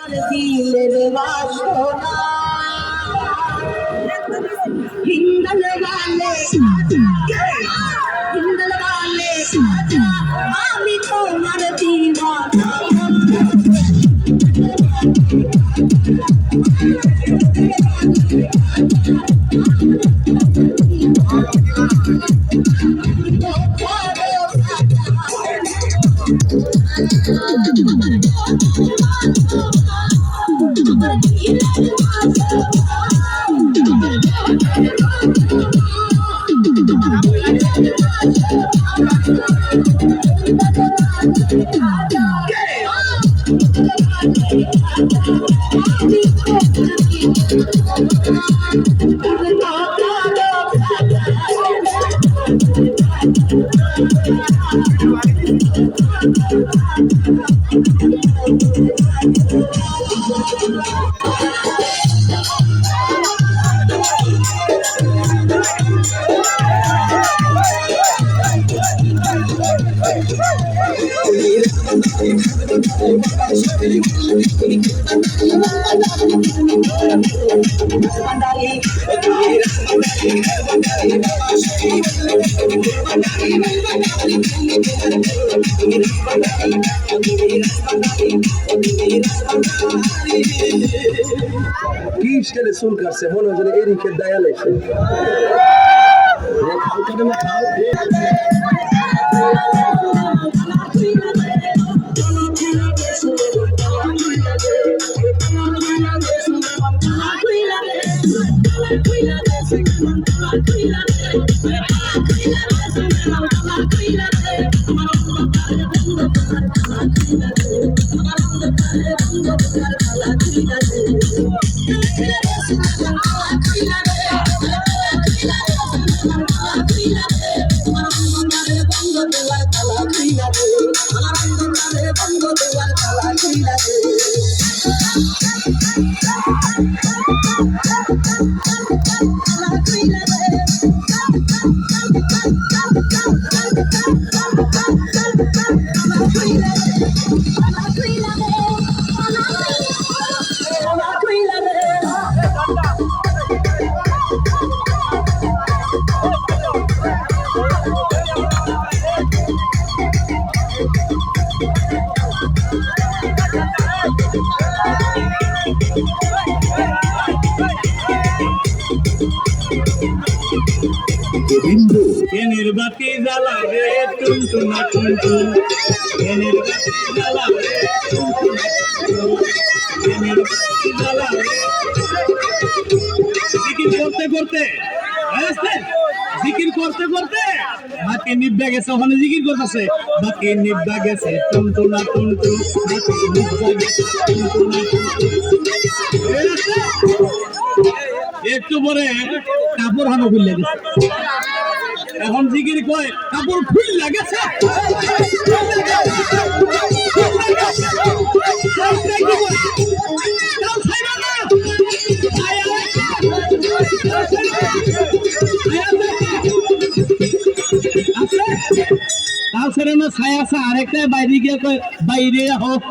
দিলের বাসনা হিন্দল वाले আমি তোমার দিওয়ানা কি স্টাইলে চুল কাটছে মনে হয় এরিকে দায়া লাগছে এনের বাতি জ্বালাবে টুনটুনা টুনটুন এনের বাতি জ্বালাবে এনের বাতি জ্বালাবে জিকির করতে করতে জিকির করতে করতে বাকি নিব্বা গেছে ওখানে জিকির করতেছে বাকি নিব্বা গেছে টুনটুনা টুনটুন বাকি নিব্বা গেছে টুনটুনা একটু পরে কাপড় হানো খুললে গেছে এখন জিকির কয় কাপড় খুললে গেছে তাও সেরে না ছায়া আরেকটা বাইরে গিয়ে বাইরে হোক